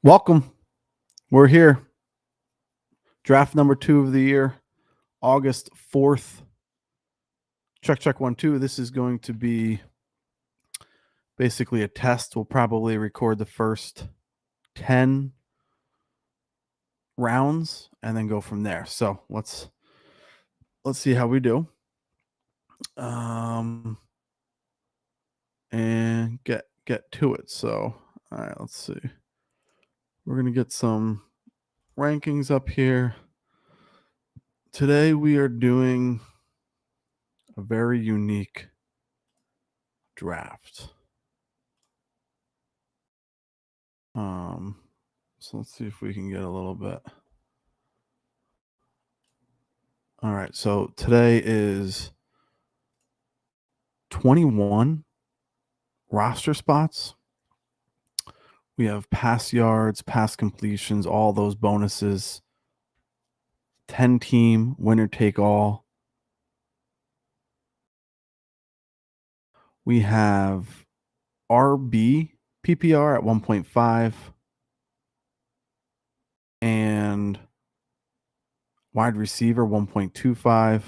Welcome. We're here. Draft number 2 of the year, August 4th. Check 1 2. This is going to be basically a test. We'll probably record the first 10 rounds and then go from there. So let's see how we do. And get to it. So all right, let's see. We're gonna get some rankings up here. Today we are doing a very unique draft. So let's see if we can get a little bit. All right, so today is 21 roster spots. We have pass yards, pass completions, all those bonuses. 10 team, winner take all. We have RB PPR at 1.5 and wide receiver 1.25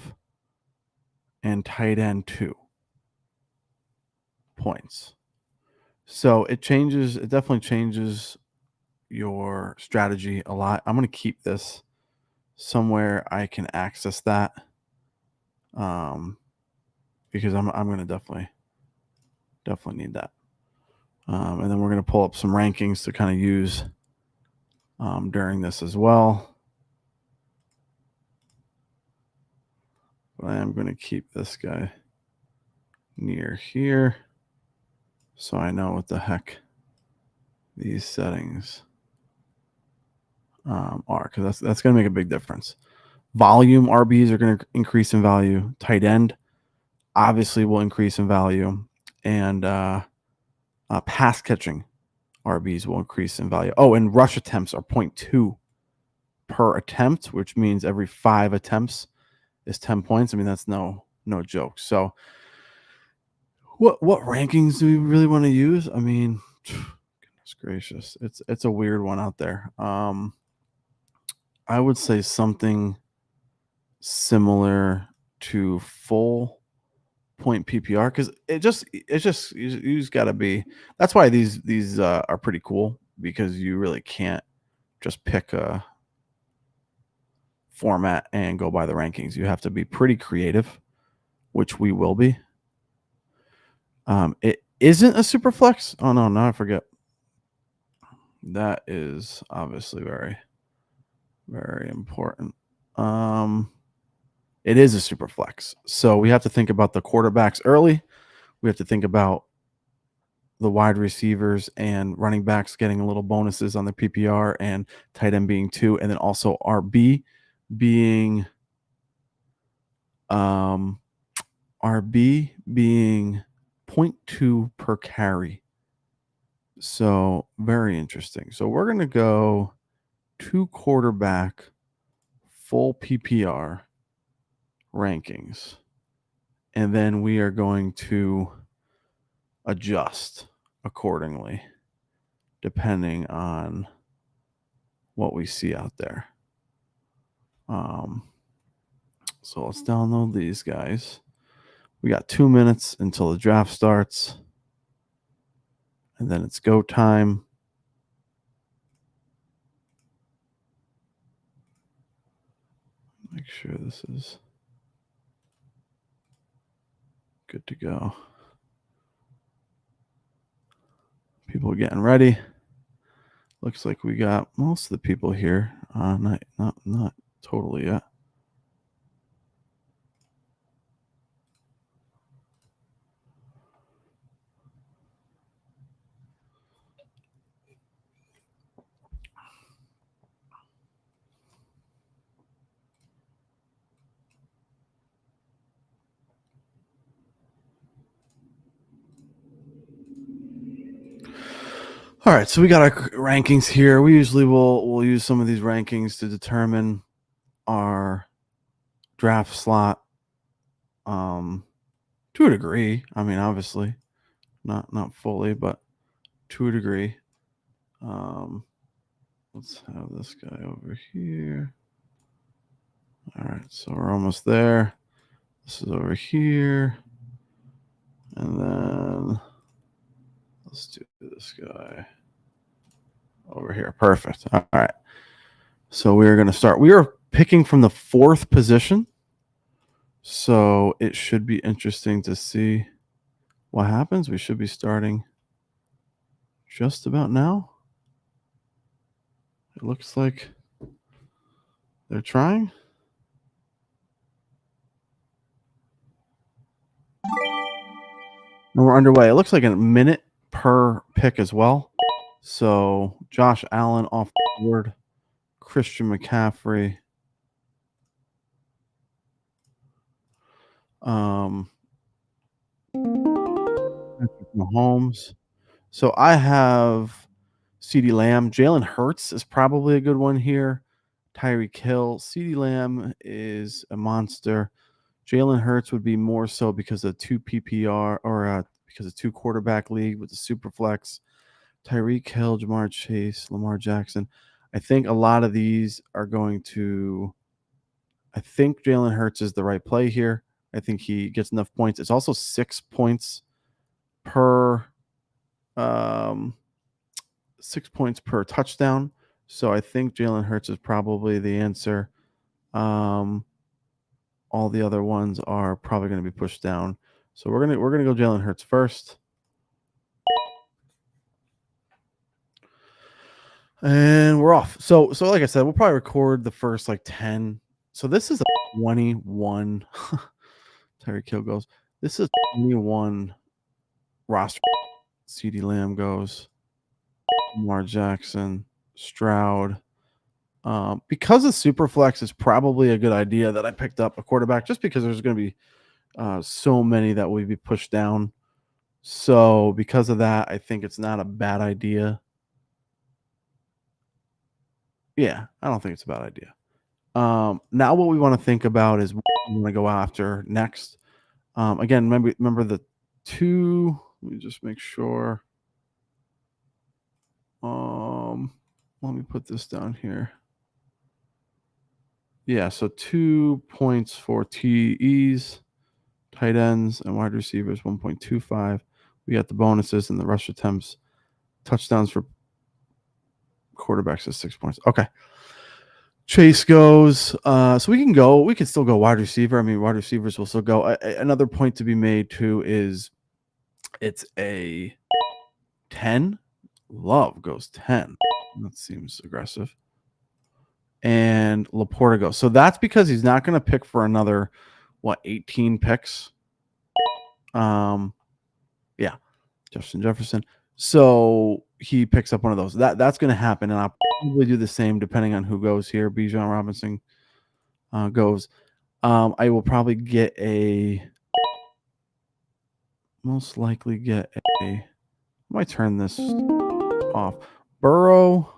and tight end 2 points. So it definitely changes your strategy a lot. I'm going to keep this somewhere I can access that because I'm going to definitely need that. And then we're going to pull up some rankings to kind of use during this as well. But I am going to keep this guy near here so I know what the heck these settings are, because that's going to make a big difference. Volume RBs are going to increase in value. Tight end obviously will increase in value, and pass catching RBs will increase in value. Oh, and rush attempts are 0.2 per attempt, which means every 5 attempts is 10 points. I mean, that's no joke. So what rankings do we really want to use? I mean, goodness gracious, it's a weird one out there. I would say something similar to full point PPR, because it's just you just got to be. That's why these are pretty cool, because you really can't just pick a format and go by the rankings. You have to be pretty creative, which we will be. It isn't a super flex. Oh no, I forget. That is obviously very, very important. It is a super flex. So we have to think about the quarterbacks early. We have to think about the wide receivers and running backs getting a little bonuses on the PPR, and tight end being 2, and then also RB being 0.2 per carry. So very interesting. So we're going to go 2 quarterback full PPR rankings, and then we are going to adjust accordingly depending on what we see out there. So let's download these guys. We got 2 minutes until the draft starts, and then it's go time. Make sure this is good to go. People are getting ready. Looks like we got most of the people here. Not totally yet. All right, so we got our rankings here. We usually we'll use some of these rankings to determine our draft slot to a degree. I mean, obviously not fully, but to a degree. Let's have this guy over here. All right, so we're almost there. This is over here. And then let's do this guy over here. Perfect. All right. So we're going to start. We are picking from the 4th position. So it should be interesting to see what happens. We should be starting just about now. It looks like they're trying. And we're underway. It looks like a minute per pick as well. So Josh Allen off the board, Christian McCaffrey, Mahomes. So I have CeeDee Lamb. Jalen Hurts is probably a good one here. Tyreek Hill. CeeDee Lamb is a monster. Jalen Hurts would be more so because of 2 PPR or because of 2 quarterback league with the Superflex. Tyreek Hill, Jamar Chase, Lamar Jackson. I think a lot of these are going to. I think Jalen Hurts is the right play here. I think he gets enough points. It's also 6 points per 6 points per touchdown. So I think Jalen Hurts is probably the answer. All the other ones are probably going to be pushed down. So we're gonna go Jalen Hurts first. And we're off. So like I said, we'll probably record the first like 10. So this is a 21. Tyreek Hill goes. This is 21 roster. CeeDee Lamb goes. Lamar Jackson, Stroud. Because of Superflex is probably a good idea that I picked up a quarterback just because there's going to be so many that will be pushed down. So because of that, I think it's not a bad idea. Yeah, I don't think it's a bad idea. Now what we want to think about is what we want to go after next. Again, remember the 2. Let me just make sure. Let me put this down here. Yeah, so 2 points for TEs, tight ends, and wide receivers, 1.25. We got the bonuses and the rush attempts. Touchdowns for quarterbacks is 6 points. Okay. Chase goes. So we can still go wide receiver. I mean, wide receivers will still go. Another point to be made, too, is it's a 10. Love goes 10. That seems aggressive. And Laporta goes. So that's because he's not going to pick for another, 18 picks. Yeah, Justin Jefferson. So he picks up one of those. That's going to happen, and I'll probably do the same depending on who goes here. Bijan Robinson goes. I will probably most likely get I might turn this off. Burrow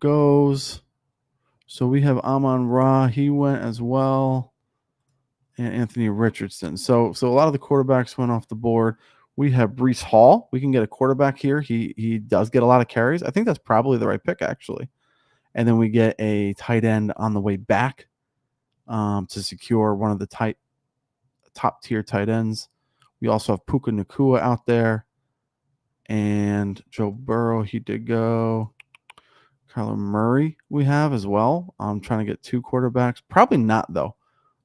goes. So we have Amon-Ra. He went as well. And Anthony Richardson. So a lot of the quarterbacks went off the board. We have Breece Hall. We can get a quarterback here. He does get a lot of carries. I think that's probably the right pick, actually. And then we get a tight end on the way back to secure one of the top tier tight ends. We also have Puka Nacua out there. And Joe Burrow, he did go. Kyler Murray we have as well. I'm trying to get 2 quarterbacks. Probably not, though.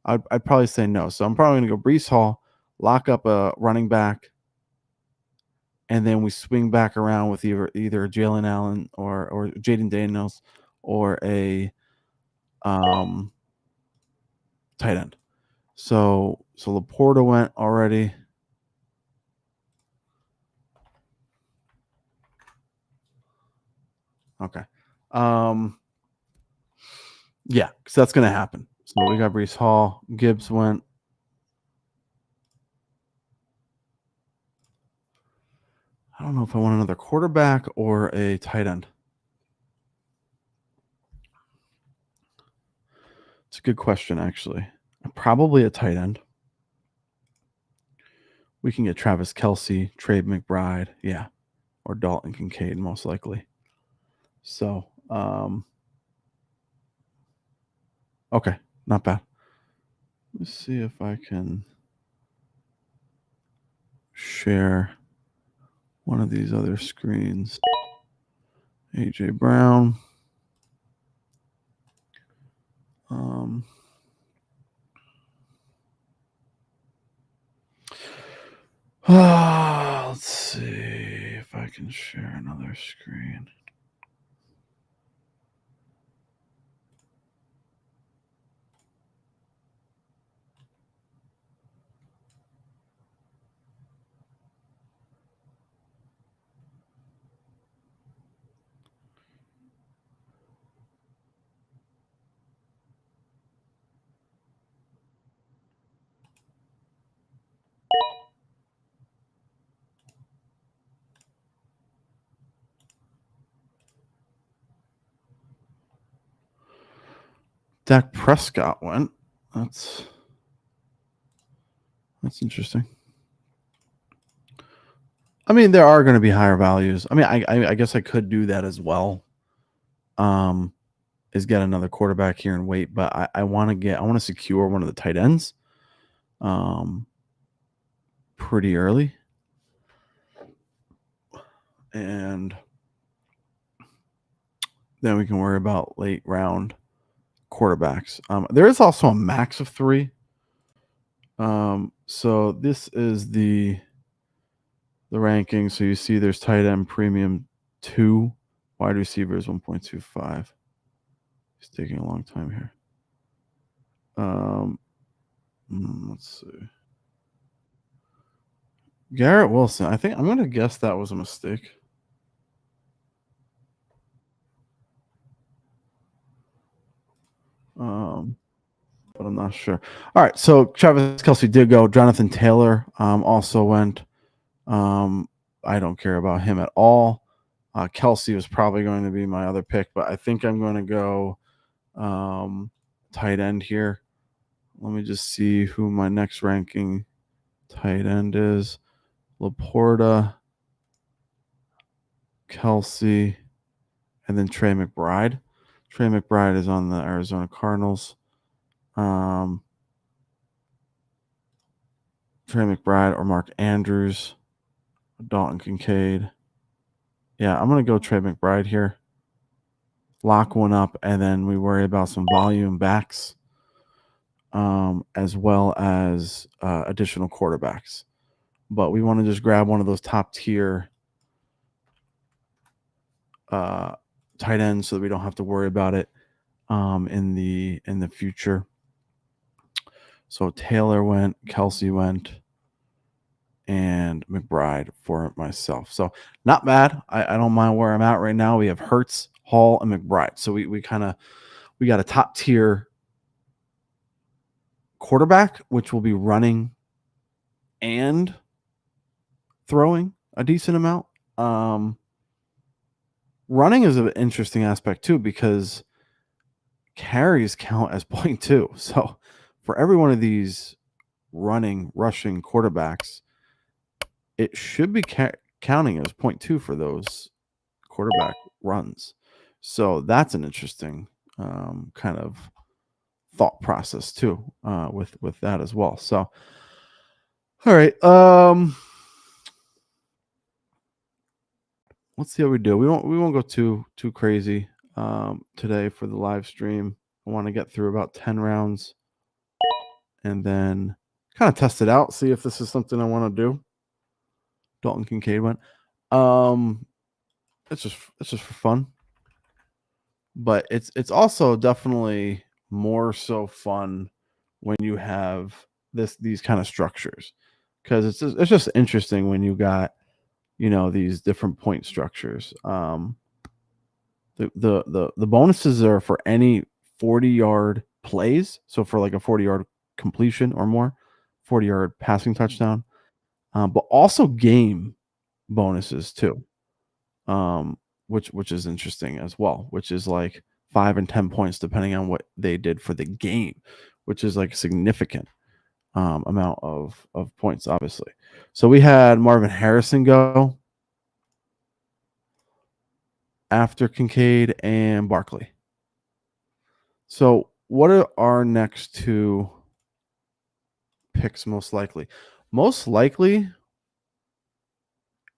I'd probably say no. So I'm probably going to go Breece Hall, lock up a running back, and then we swing back around with either Jalen Allen or Jaden Daniels or a tight end. So Laporta went already. Okay. Yeah, because that's going to happen. So we got Breece Hall. Gibbs went. I don't know if I want another quarterback or a tight end. It's a good question, actually. Probably a tight end. We can get Travis Kelce, Trey McBride, yeah, or Dalton Kincaid, most likely. So, okay, not bad. Let's see if I can share one of these other screens. AJ Brown. Um, let's see if I can share another screen. Dak Prescott went. That's interesting. I mean, there are going to be higher values. I mean, I guess I could do that as well. Is get another quarterback here and wait, but I want to secure one of the tight ends, pretty early, and then we can worry about late round quarterbacks. There is also a max of 3. So this is the ranking. So you see there's tight end premium 2, wide receivers 1.25. It's taking a long time here. Let's see. Garrett Wilson. I think I'm going to guess that was a mistake. But I'm not sure. All right, so Travis Kelce did go. Jonathan Taylor also went. I don't care about him at all. Kelce was probably going to be my other pick, but I think I'm going to go tight end here. Let me just see who my next ranking tight end is. Laporta, Kelce, and then Trey McBride. Trey McBride is on the Arizona Cardinals. Trey McBride or Mark Andrews, Dalton Kincaid. Yeah, I'm going to go Trey McBride here. Lock one up, and then we worry about some volume backs, as well as additional quarterbacks. But we want to just grab one of those top tier tight ends so that we don't have to worry about it in the future. So Taylor went, Kelce went, and McBride for myself. So not bad. I don't mind where I'm at right now. We have Hurts, Hall, and McBride. So we got a top tier quarterback, which will be running and throwing a decent amount. Running is an interesting aspect too, because carries count as 0.2. So for every one of these rushing quarterbacks, it should be counting as 0.2 for those quarterback runs. So that's an interesting kind of thought process too, with that as well. So, all right, let's see how we do. We won't go too crazy today for the live stream. I want to get through about 10 rounds and then kind of test it out, see if this is something I want to do. Dalton Kincaid went. It's just for fun. But it's also definitely more so fun when you have these kind of structures, because it's just interesting when you got these different point structures. The bonuses are for any 40-yard plays, so for like a 40-yard completion or more, 40-yard passing touchdown, but also game bonuses too, which is interesting as well, which is like 5 and 10 points depending on what they did for the game, which is like significant amount of points, obviously. So we had Marvin Harrison go. after Kincaid and Barkley. So, what are our next two picks most likely? Most likely,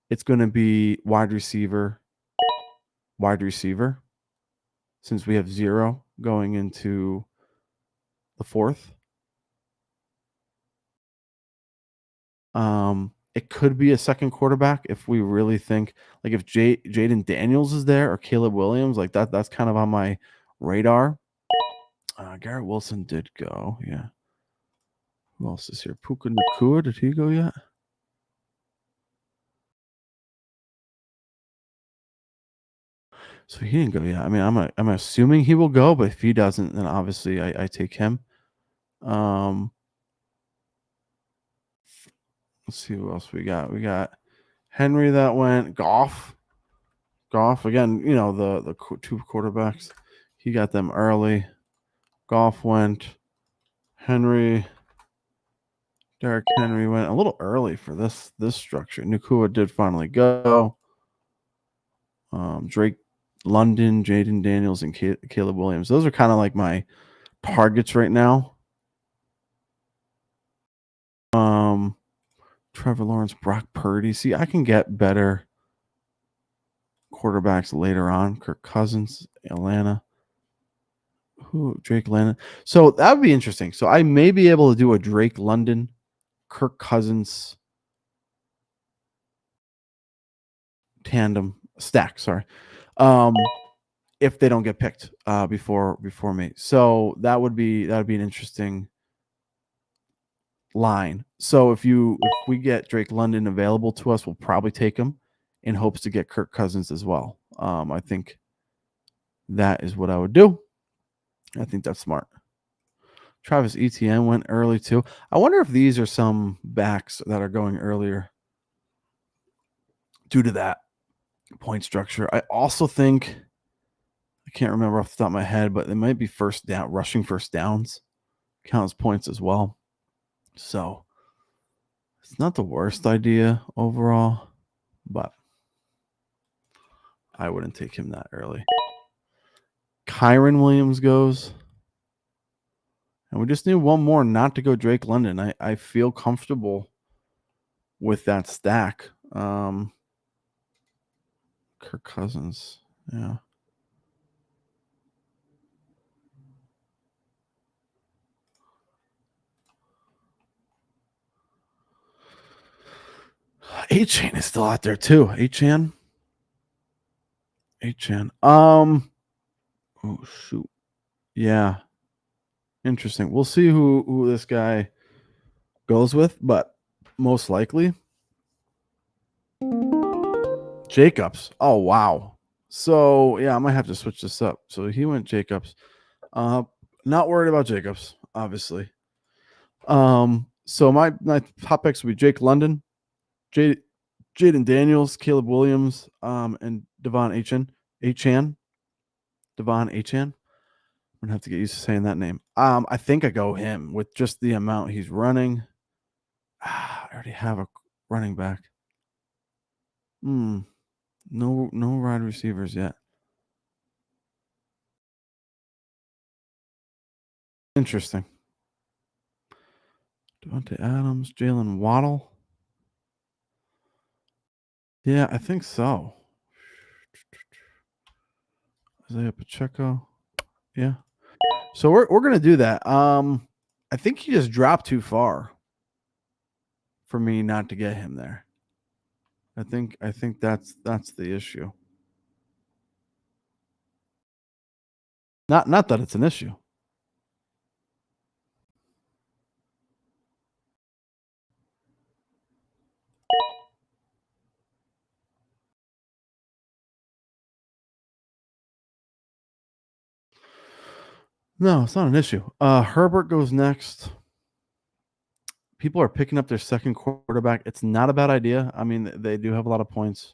it's going to be wide receiver, since we have 0 going into the 4th. It could be a second quarterback if we really think, like, if Jaden Daniels is there or Caleb Williams, like that's kind of on my radar. Garrett Wilson did go, yeah. Who else is here? Puka Nacua, did he go yet? So he didn't go yet. I mean, I'm assuming he will go, but if he doesn't, then obviously I take him. Um, let's see who else we got. We got Henry that went. Goff again. You know the two quarterbacks. He got them early. Goff went. Henry, Derrick Henry went a little early for this structure. Nacua did finally go. Drake London, Jaden Daniels, and Caleb Williams. Those are kind of like my targets right now. Trevor Lawrence, Brock Purdy. See, I can get better quarterbacks later on. Kirk Cousins, Atlanta. Drake London. So that would be interesting. So I may be able to do a Drake London, Kirk Cousins tandem stack. Sorry. If they don't get picked before me. So that would be an interesting line. So if we get Drake London available to us, we'll probably take him in hopes to get Kirk Cousins as well. I think that is what I would do. I think that's smart. Travis Etienne went early too. I wonder if these are some backs that are going earlier due to that point structure. I also think, I can't remember off the top of my head, but it might be rushing first downs counts points as well. So it's not the worst idea overall, but I wouldn't take him that early. Kyron Williams goes. And we just need one more not to go Drake London. I feel comfortable with that stack. Kirk Cousins. Yeah. A-Chain is still out there too. A-Chan. Oh shoot. Yeah. Interesting. We'll see who this guy goes with, but most likely Jacobs. Oh wow. So yeah, I might have to switch this up. So he went Jacobs. Not worried about Jacobs, obviously. So my top picks would be Jake London, Jaden Daniels, Caleb Williams, and Devon Achan. Devon Achan. I'm gonna have to get used to saying that name. I think I go him with just the amount he's running. I already have a running back. No wide receivers yet. Interesting. Devontae Adams, Jalen Waddle. Yeah, I think so. Isaiah Pacheco. Yeah. So we're gonna do that. I think he just dropped too far for me not to get him there. I think that's the issue. Not that it's an issue. No, it's not an issue. Herbert goes next. People are picking up their second quarterback. It's not a bad idea. I mean, they do have a lot of points.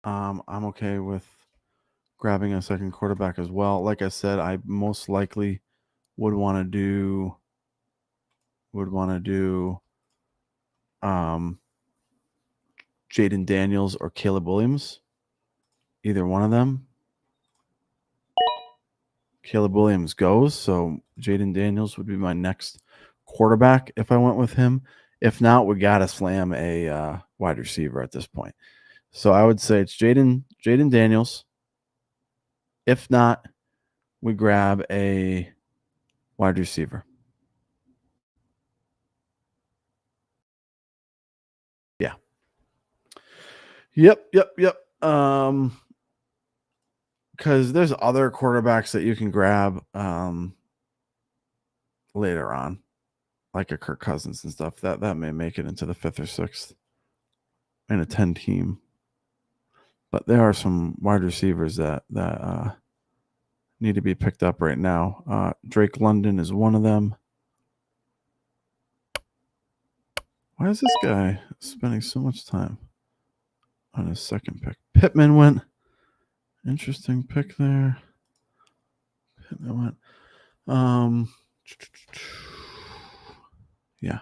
I'm okay with grabbing a second quarterback as well. Like I said, I most likely would want to do Jaden Daniels or Caleb Williams. Either one of them. Caleb Williams goes, so Jaden Daniels would be my next quarterback if I went with him. If not, we got to slam a wide receiver at this point. So I would say it's Jaden Daniels. If not, we grab a wide receiver. Yeah. Yep. Because there's other quarterbacks that you can grab later on, like a Kirk Cousins and stuff. That may make it into the 5th or 6th in a 10 team. But there are some wide receivers that need to be picked up right now. Drake London is one of them. Why is this guy spending so much time on his second pick? Pittman went. Interesting pick there. Pittman went. Yeah.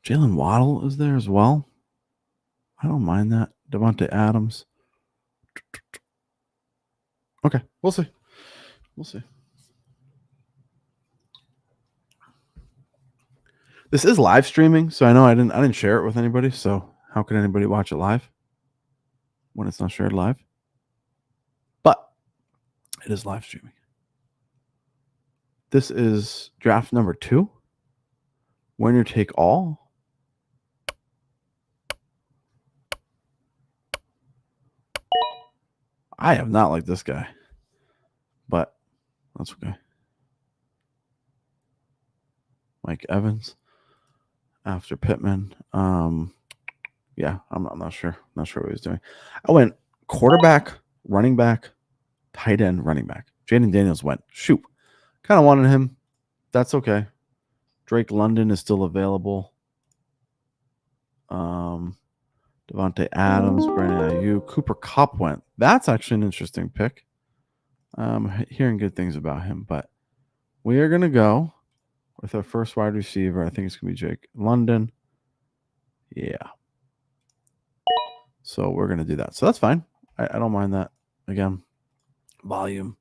Jalen Waddle is there as well. I don't mind that. Devontae Adams. Okay, we'll see. This is live streaming, so I know I didn't share it with anybody. So how could anybody watch it live when it's not shared live? But it is live streaming. This is draft number 2. Winner take all. I have not liked this guy, but that's okay. Mike Evans after Pittman. Yeah, I'm not sure. Not sure what he was doing. I went quarterback, running back, tight end, running back. Jaden Daniels went. Shoot. Kind of wanted him. That's okay. Drake London is still available. Devontae Adams, Brandon Ayuk, Cooper Kupp went. That's actually an interesting pick. Hearing good things about him, but we are going to go with our first wide receiver. I think it's going to be Jake London. Yeah. So we're going to do that. So that's fine. I don't mind that. Again, volume.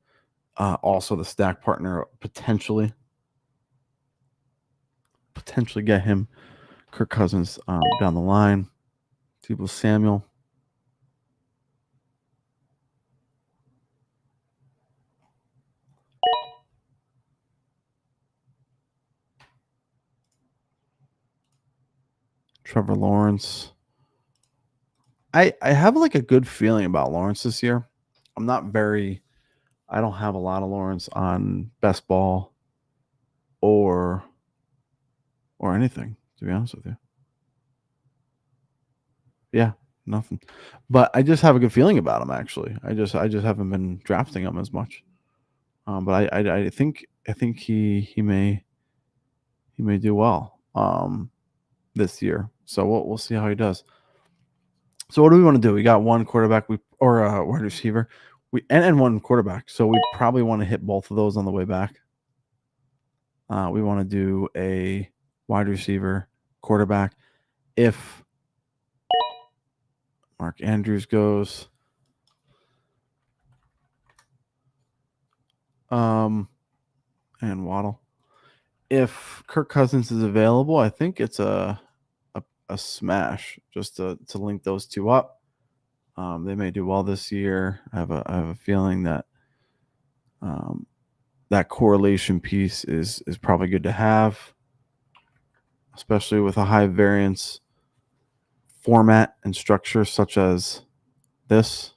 Also the stack partner potentially get him. Kirk Cousins down the line. Deebo Samuel. Trevor Lawrence. I have like a good feeling about Lawrence this year. I don't have a lot of Lawrence on best ball or anything, to be honest with you. Yeah, nothing. But I just have a good feeling about him actually. I just haven't been drafting him as much. But I think he may do well this year. So we'll see how he does. So what do we want to do? We got one quarterback or a wide receiver. And one quarterback. So we probably want to hit both of those on the way back. We want to do a wide receiver, quarterback. If Mark Andrews goes, and Waddle. If Kirk Cousins is available, I think it's a smash just to link those two up. They may do well this year. I have a feeling that that correlation piece is probably good to have, especially with a high variance format and structure such as this.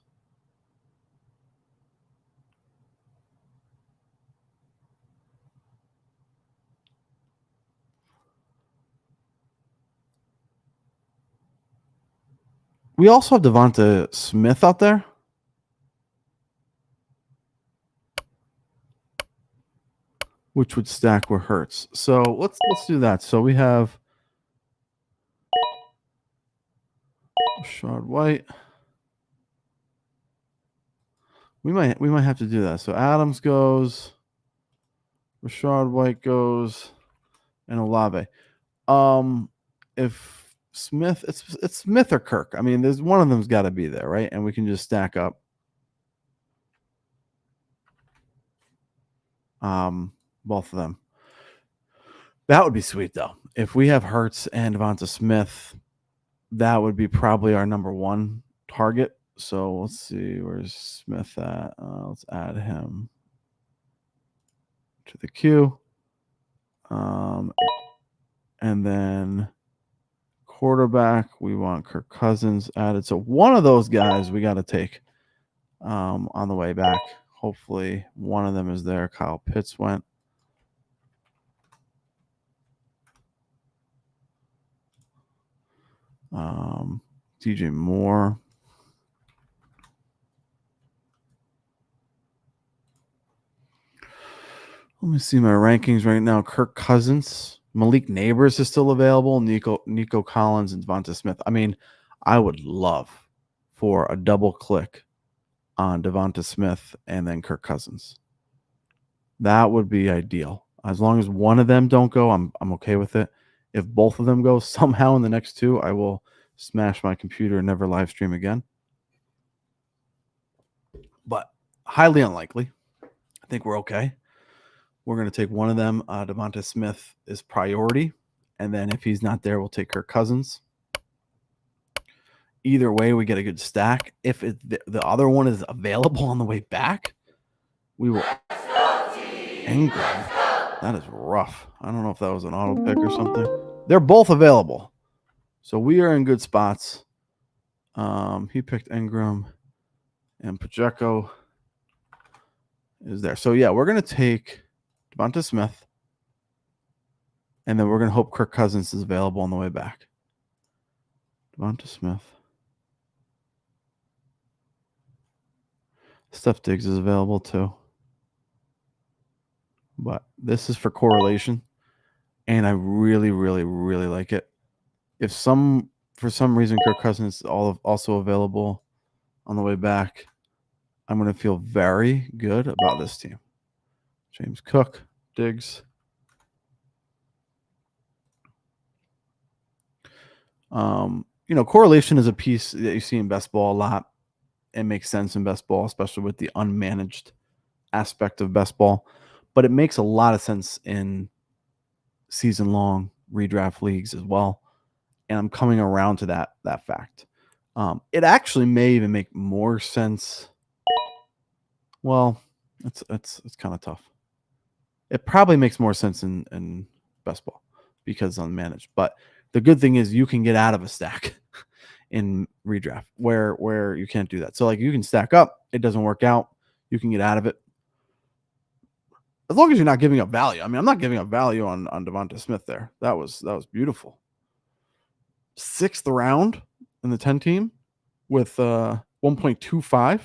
We also have Devonta Smith out there. Which would stack where Hurts. So let's do that. So we have Rashad White. We might have to do that. So Adams goes. Rashad White goes. and Olave. If Smith, it's Smith or Kirk. I mean, there's one of them's got to be there, right? And we can just stack up. Both of them. That would be sweet though. If we have Hurts and Devonta Smith, that would be probably our number one target. So let's see, where's Smith at? Let's add him to the queue. And then quarterback, we want Kirk Cousins added. So one of those guys we got to take on the way back. Hopefully one of them is there. Kyle Pitts went. DJ Moore. Let me see my rankings right now. Kirk Cousins, Malik Neighbors is still available. Nico Collins and Devonta Smith. I mean, I would love for a double click on Devonta Smith and then Kirk Cousins. That would be ideal. As long as one of them don't go, I'm okay with it. If both of them go somehow in the next two, I will smash my computer and never live stream again. But highly unlikely. I think we're okay. We're going to take one of them. Devonta Smith is priority. And then if he's not there, we'll take Kirk Cousins. Either way, we get a good stack. If the other one is available on the way back, we will. Ingram. That is rough. I don't know if that was an auto pick or something. They're both available. So we are in good spots. He picked Ingram and Pacheco is there. So, yeah, we're going to take Devonta Smith, and then we're going to hope Kirk Cousins is available on the way back. Devonta Smith. Steph Diggs is available too. But this is for correlation, and I really, really, really like it. If for some reason Kirk Cousins is also available on the way back, I'm going to feel very good about this team. James Cook, Diggs. Correlation is a piece that you see in best ball a lot. It makes sense in best ball, especially with the unmanaged aspect of best ball. But it makes a lot of sense in season-long redraft leagues as well. And I'm coming around to that fact. It actually may even make more sense. Well, it's kind of tough. It probably makes more sense in best ball because it's unmanaged. But the good thing is you can get out of a stack in redraft where you can't do that. So like you can stack up, it doesn't work out, you can get out of it. As long as you're not giving up value. I mean, I'm not giving up value on Devonta Smith there. That was beautiful. 6th round in the 10 team with 1.25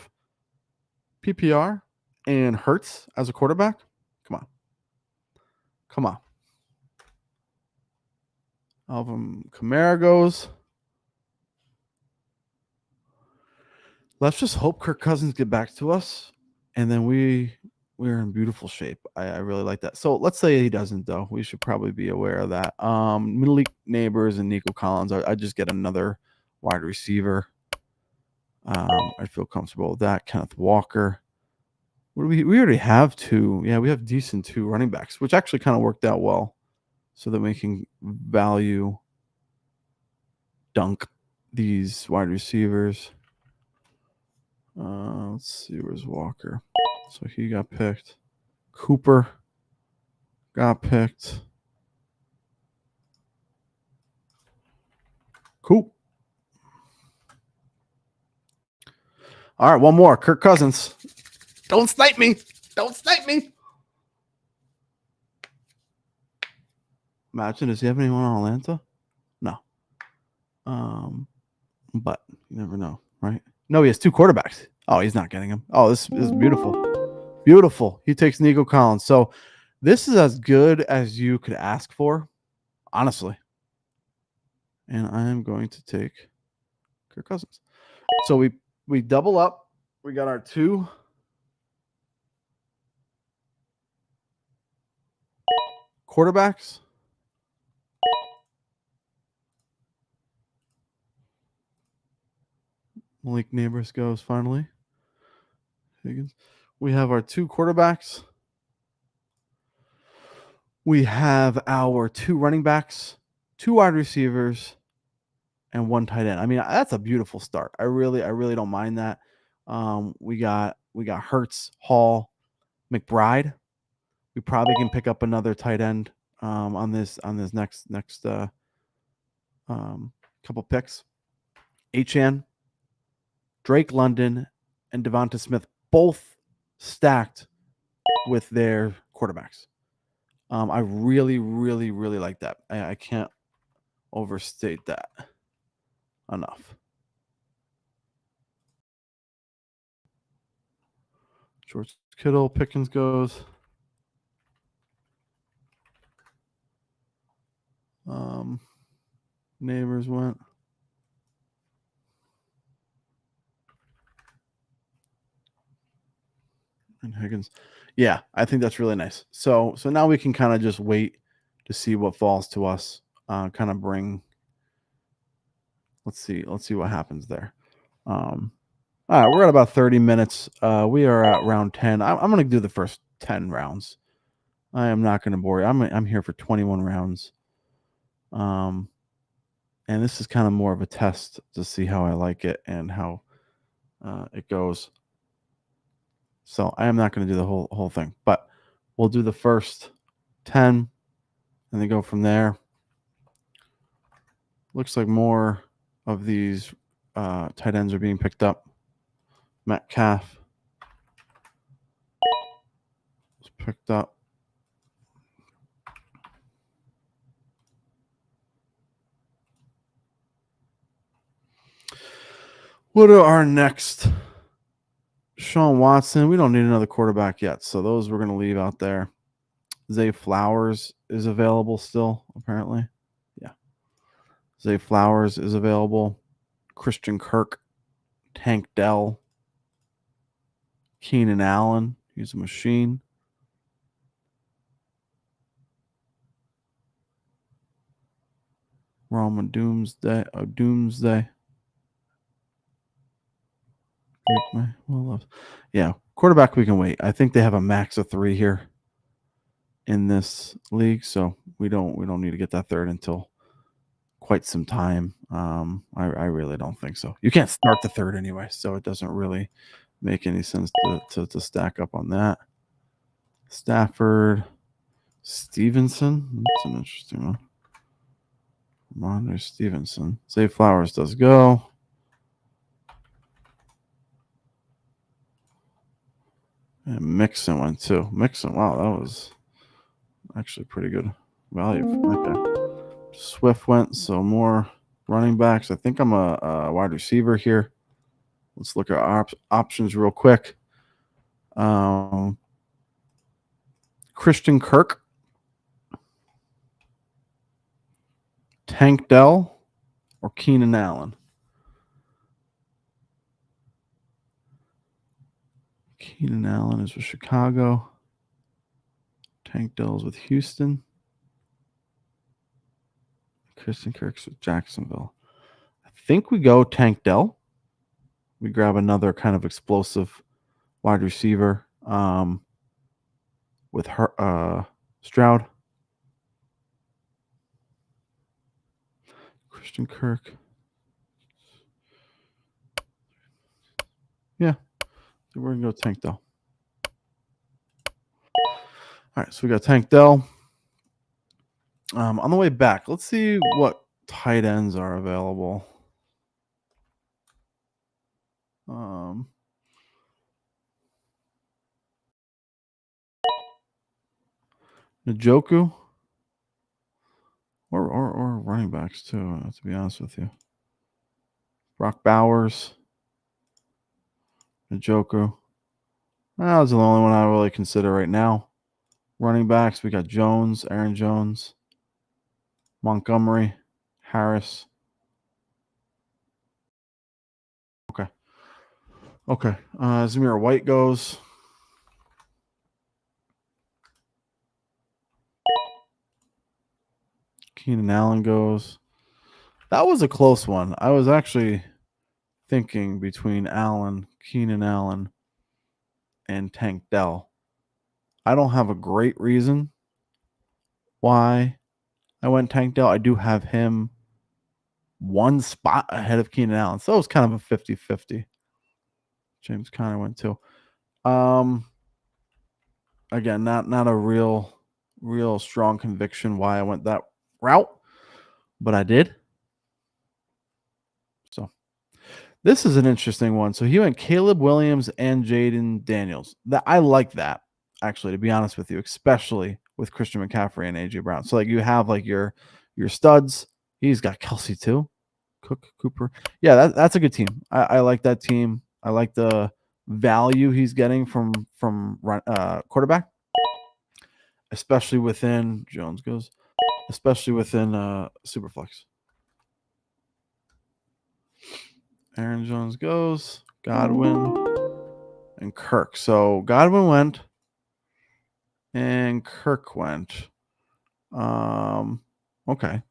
PPR and Hurts as a quarterback. Come on. Alvin Kamara goes. Let's just hope Kirk Cousins get back to us, and then we're in beautiful shape. I really like that. So let's say he doesn't, though. We should probably be aware of that. Malik Neighbors and Nico Collins. I just get another wide receiver. I feel comfortable with that. Kenneth Walker. What do we already have 2. Yeah, we have decent 2 running backs, which actually kind of worked out well, so that we can value dunk these wide receivers. Let's see, where's Walker? So he got picked. Cooper got picked. Cool. All right, one more. Kirk Cousins. Don't snipe me. Don't snipe me. Imagine, does he have anyone on Atlanta? No. But you never know, right? No, he has 2 quarterbacks. Oh, he's not getting him. Oh, this is beautiful. Beautiful. He takes Nico Collins. So this is as good as you could ask for, honestly. And I am going to take Kirk Cousins. So we double up. We got our 2 quarterbacks Malik Neighbors goes finally. Higgins. We have our 2 quarterbacks. We have our 2 running backs, 2 wide receivers, and 1 tight end. I mean, that's a beautiful start. I really don't mind that. We got Hurts, Hall, McBride. We probably can pick up another tight end on this next couple picks. Achan, Drake London, and Devonta Smith both stacked with their quarterbacks. I really like that. I can't overstate that enough. George Kittle, Pickens goes. Neighbors went. And Higgins. Yeah, I think that's really nice. So now we can kind of just wait to see what falls to us. Kind of bring. Let's see what happens there. All right, we're at about 30 minutes. We are at round 10. I'm going to do the first 10 rounds. I am not going to bore you. I'm here for 21 rounds. And this is kind of more of a test to see how I like it and how it goes. So I am not going to do the whole thing, but we'll do the first 10 and then go from there. Looks like more of these tight ends are being picked up. Metcalf was picked up. What are our next? Sean Watson. We don't need another quarterback yet, so those we're going to leave out there. Zay Flowers is available still, apparently. Yeah. Zay Flowers is available. Christian Kirk, Tank Dell, Keenan Allen. He's a machine. Roma Doomsday. Yeah, quarterback we can wait. I think they have a max of 3 here in this league, so we don't need to get that third until quite some time. I really don't think so. You can't start the third anyway, so it doesn't really make any sense to stack up on that. Stafford, Stevenson. That's an interesting one. Ramondre Stevenson. Zay Flowers does go. And Mixon went too. Mixon, wow, that was actually pretty good value for that guy. Swift went, so more running backs. I think I'm a wide receiver here. Let's look at our options real quick. Christian Kirk, Tank Dell, or Keenan Allen. Keenan Allen is with Chicago. Tank Dell is with Houston. Christian Kirk's with Jacksonville. I think we go Tank Dell. We grab another kind of explosive wide receiver with her, Stroud. Christian Kirk. Yeah. So we're going to go Tank Dell. All right. So we got Tank Dell. On the way back, let's see what tight ends are available. Njoku or running backs too, to be honest with you. Brock Bowers, Njoku. That's the only one I really consider right now. Running backs, we got Jones, Aaron Jones, Montgomery, Harris. Okay. Zamir White goes. Keenan Allen goes. That was a close one. I was actually thinking between Keenan Allen, and Tank Dell. I don't have a great reason why I went Tank Dell. I do have him one spot ahead of Keenan Allen. So it was kind of a 50-50. James Conner went too. Again, not a real strong conviction why I went that route, but I did. So this is an interesting one. So he went Caleb Williams and Jaden Daniels. That I like that, actually, to be honest with you, especially with Christian McCaffrey and AJ Brown. So like you have like your studs. He's got Kelsey too. Cook, Cooper. Yeah, that's a good team. I like that team. I like the value he's getting from quarterback, especially within Jones goes, especially within Superflex. Aaron Jones goes, Godwin, and Kirk. So Godwin went, and Kirk went. Okay.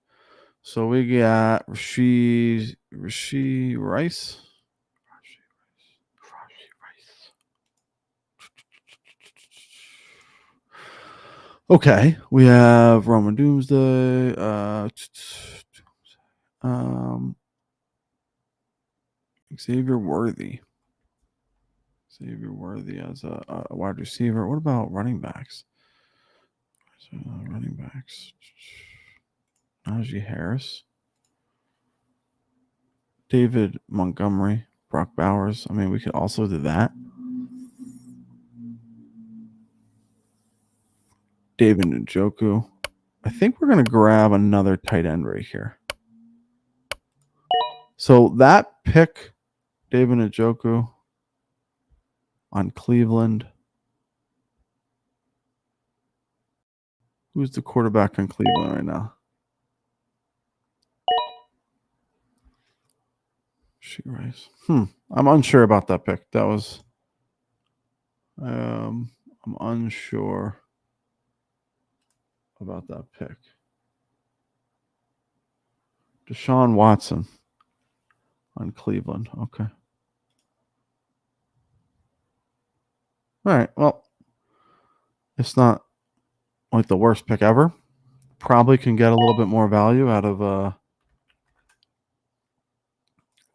So we got Rasheed Rice. Okay, we have Roman Doomsday. Xavier Worthy. Xavier Worthy as a wide receiver. What about running backs? Running backs. Najee Harris. David Montgomery. Brock Bowers. I mean, we could also do that. David Njoku. I think we're going to grab another tight end right here. So that pick, David Njoku on Cleveland. Who's the quarterback on Cleveland right now? Rice. I'm unsure about that pick. That was I'm unsure about that pick. Deshaun Watson on Cleveland. Okay. All right. Well, it's not like the worst pick ever. Probably can get a little bit more value out of a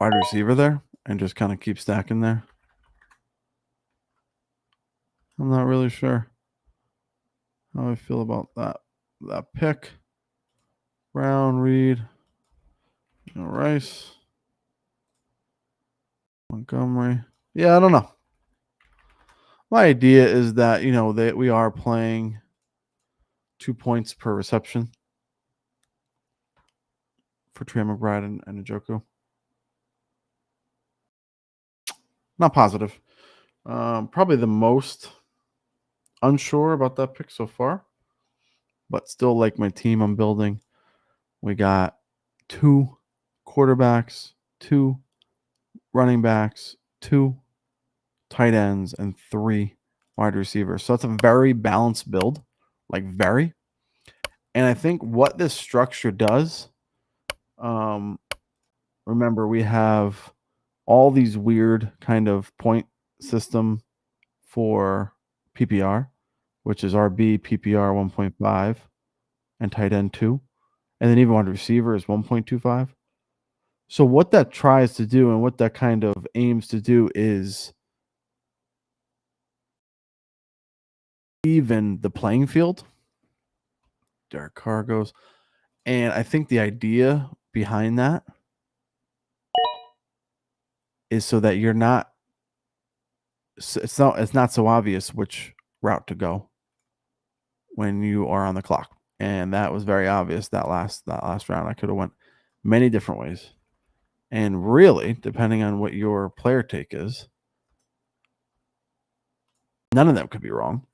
wide receiver there and just kind of keep stacking there. I'm not really sure how I feel about that pick. Brown, Reed, Rice, Montgomery. Yeah, I don't know. My idea is that, that we are playing 2 points per reception for Trey McBride and Njoku. Not positive. Probably the most unsure about that pick so far, but still like my team I'm building. We got 2 quarterbacks, 2 running backs, 2 tight ends, and 3 wide receivers. So it's a very balanced build, like very. And I think what this structure does, remember we have all these weird kind of point system for PPR, which is RB, PPR 1.5, and tight end 2. And then even wide receiver is 1.25. So what that tries to do and what that kind of aims to do is even the playing field. Derek Carr goes. And I think the idea behind that is so that you're not it's not so obvious which route to go when you are on the clock. And that was very obvious that last round. I could have went many different ways. And really, depending on what your player take is, none of them could be wrong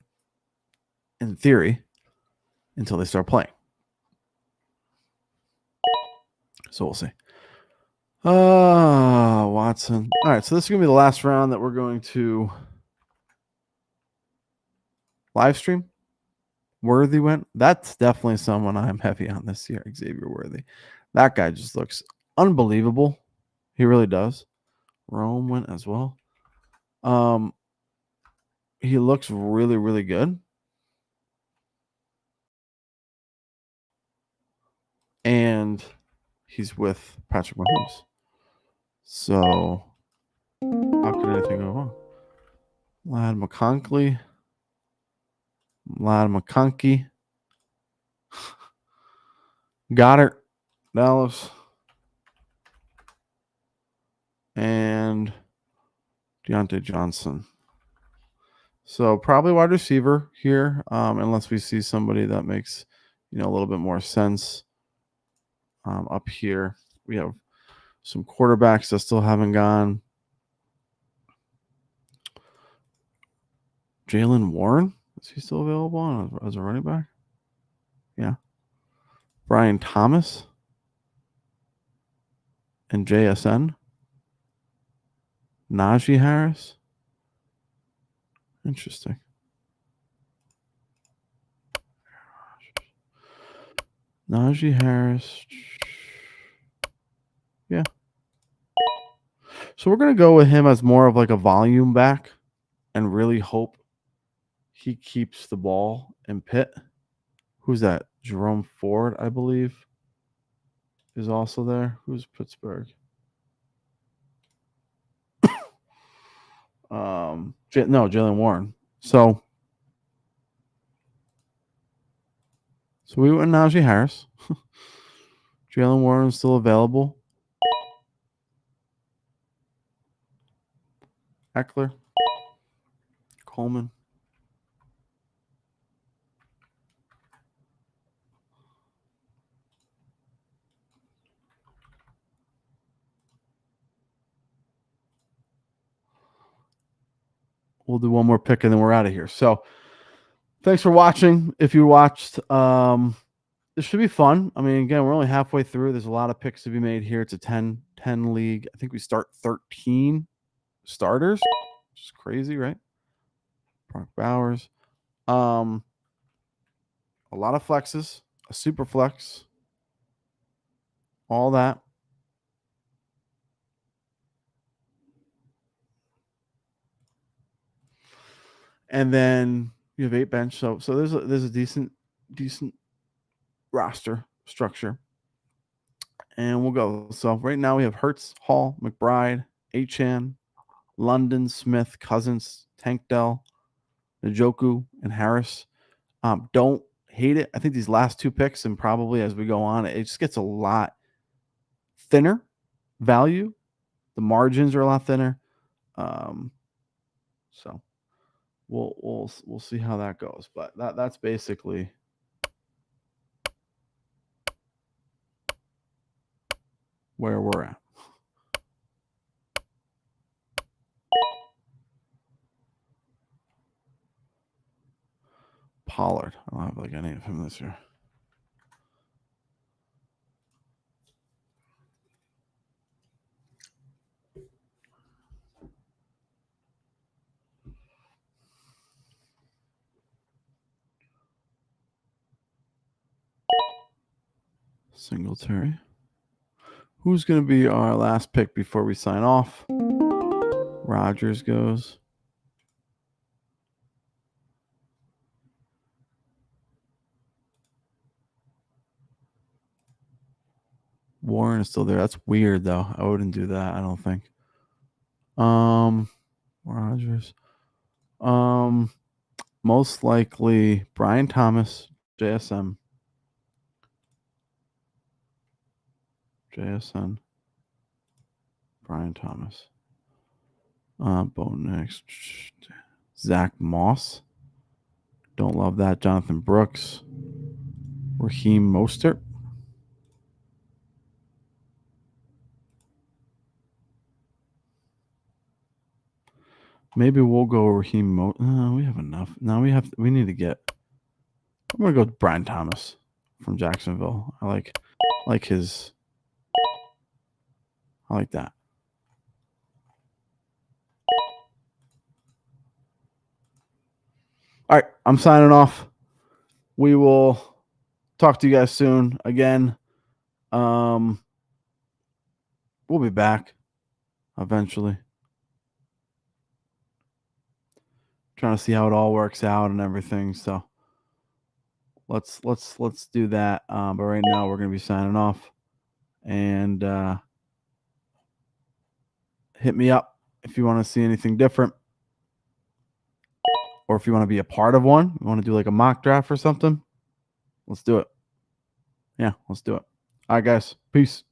in theory until they start playing. So we'll see. Watson. All right, so this is going to be the last round that we're going to live stream. Worthy went. That's definitely someone I'm heavy on this year, Xavier Worthy. That guy just looks unbelievable. He really does. Jerome went as well. He looks really, really good. And he's with Patrick Mahomes. So how could anything go wrong? Lad McConkey. Goddard, Dallas. And Deontay Johnson. So probably wide receiver here, unless we see somebody that makes, a little bit more sense. Up here, we have some quarterbacks that still haven't gone. Jalen Warren, is he still available as a running back? Yeah. Brian Thomas and JSN. Najee Harris. Interesting. Najee Harris. Yeah. So we're going to go with him as more of like a volume back and really hope he keeps the ball in Pitt. Who's that? Jerome Ford, I believe, is also there. Who's Pittsburgh? No, Jalen Warren. So we went Najee Harris. Jalen Warren is still available. Eckler. Coleman. We'll do one more pick and then we're out of here. So thanks for watching. If you watched, this should be fun. I mean, again, we're only halfway through. There's a lot of picks to be made here. It's a 10 league. I think we start 13 starters, which is crazy, right? Brock Bowers. A lot of flexes, a super flex, all that. And then you have 8 bench. So there's a decent roster structure. And we'll go. So right now we have Hurts, Hall, McBride, Achane, London, Smith, Cousins, Tank Dell, Njoku, and Harris. Don't hate it. I think these last 2 picks, and probably as we go on, it just gets a lot thinner value. The margins are a lot thinner. So we'll see how that goes. But that's basically where we're at. Pollard. I don't have like any of him this year. Singletary. Who's going to be our last pick before we sign off? Rodgers goes. Warren is still there. That's weird, though. I wouldn't do that, I don't think. Rodgers. Most likely Brian Thomas, JSN, Brian Thomas. Bo next. Zach Moss. Don't love that. Jonathan Brooks. Raheem Mostert. Maybe we'll go Raheem Mostert. We have enough. Now we need to get. I'm gonna go with Brian Thomas from Jacksonville. I like his. I like that. All right, I'm signing off. We will talk to you guys soon. Again, we'll be back. eventually. Trying to see how it all works out and everything. So let's do that. But right now we're gonna be signing off. And hit me up if you want to see anything different, or if you want to be a part of one. You want to do like a mock draft or something. Let's do it. Yeah, let's do it. All right, guys. Peace.